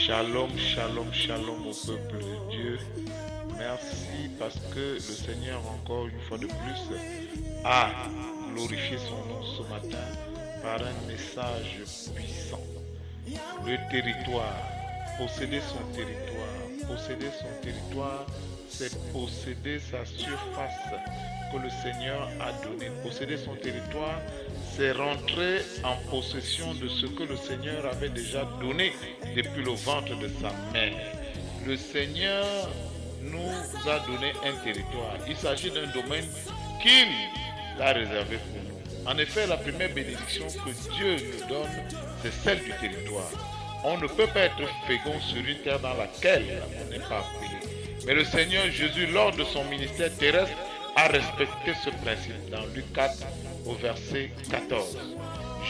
Shalom, shalom, shalom au peuple de Dieu. Merci parce que le Seigneur, encore une fois de plus, a glorifié son nom ce matin par un message puissant. Le territoire, posséder son territoire. Posséder son territoire, c'est posséder sa surface que le Seigneur a donnée. Posséder son territoire, c'est rentrer en possession de ce que le Seigneur avait déjà donné depuis le ventre de sa mère. Le Seigneur nous a donné un territoire. Il s'agit d'un domaine qu'il a réservé pour nous. En effet, la première bénédiction que Dieu nous donne, c'est celle du territoire. On ne peut pas être fécond sur une terre dans laquelle on n'est pas appelé. Mais le Seigneur Jésus, lors de son ministère terrestre, a respecté ce principe dans Luc 4 au verset 14.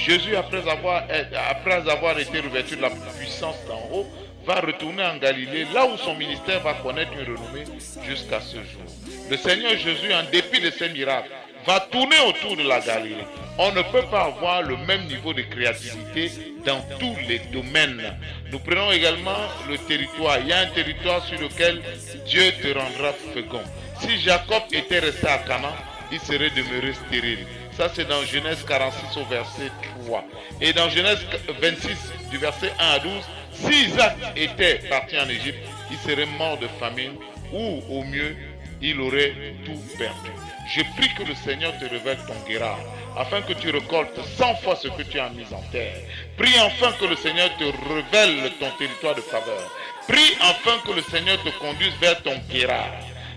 Jésus, après avoir été revêtu de la puissance d'en haut, va retourner en Galilée, là où son ministère va connaître une renommée jusqu'à ce jour. Le Seigneur Jésus, en dépit de ses miracles, va tourner autour de la Galilée. On ne peut pas avoir le même niveau de créativité dans tous les domaines. Nous prenons également le territoire. Il y a un territoire sur lequel Dieu te rendra fécond. Si Jacob était resté à Canaan, il serait demeuré stérile. Ça, c'est dans Genèse 46 au verset 3. Et dans Genèse 26, du verset 1 à 12, si Isaac était parti en Égypte, il serait mort de famine ou au mieux, il aurait tout perdu. Je prie que le Seigneur te révèle ton guérard, afin que tu récoltes 100 fois ce que tu as mis en terre. Prie enfin que le Seigneur te révèle ton territoire de faveur. Prie enfin que le Seigneur te conduise vers ton guérard.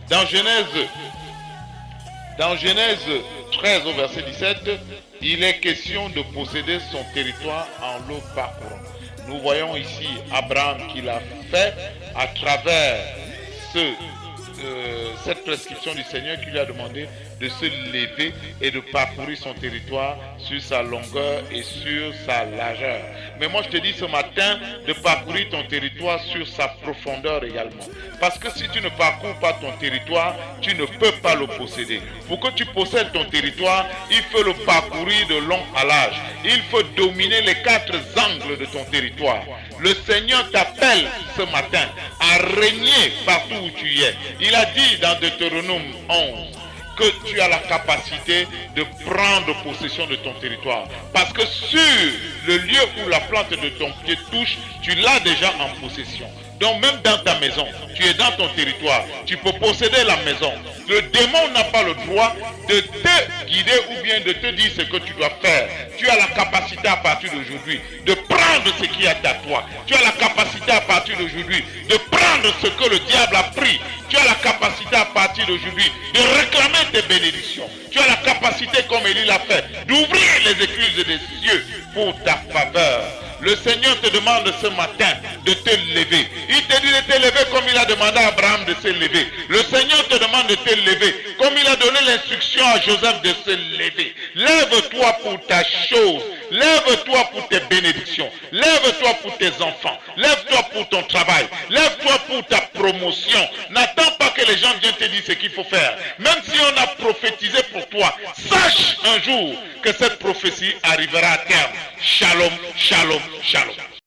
Dans Genèse 13 au verset 17, il est question de posséder son territoire en le parcourant. Nous voyons ici Abraham qui l'a fait à travers cette prescription du Seigneur qui lui a demandé de se lever et de parcourir son territoire sur sa longueur et sur sa largeur. Mais moi je te dis ce matin de parcourir ton territoire sur sa profondeur également. Parce que si tu ne parcours pas ton territoire, tu ne peux pas le posséder. Pour que tu possèdes ton territoire, il faut le parcourir de long à large. Il faut dominer les 4 angles de ton territoire. Le Seigneur t'appelle ce matin à régner partout où tu es. Il a dit dans Deutéronome 11 que tu as la capacité de prendre possession de ton territoire. Parce que sur le lieu où la plante de ton pied touche, tu l'as déjà en possession. Donc même dans ta maison, tu es dans ton territoire, tu peux posséder la maison. Le démon n'a pas le droit de te guider ou bien de te dire ce que tu dois faire. Tu as la capacité à partir d'aujourd'hui de prendre ce qui est à toi. Tu as la capacité à partir d'aujourd'hui de prendre ce que le diable a pris. Tu as la capacité à partir d'aujourd'hui de réclamer tes bénédictions. Tu as la capacité, comme Élie l'a fait, d'ouvrir les écluses des cieux pour ta faveur. Le Seigneur te demande ce matin de te lever. Il te dit de te lever comme il a demandé à Abraham de se lever. Le Seigneur te demande de te lever comme il a donné l'instruction à Joseph de se lever. Lève-toi pour ta chose. Lève-toi pour tes bénédictions. Lève-toi pour tes enfants. Lève-toi pour ton travail. Lève-toi pour ta promotion. N'attends pas que les gens viennent te dire ce qu'il faut faire. Même si on a prophétisé pour toi, sache un jour que cette prophétie arrivera à terme. Shalom, shalom, shalom.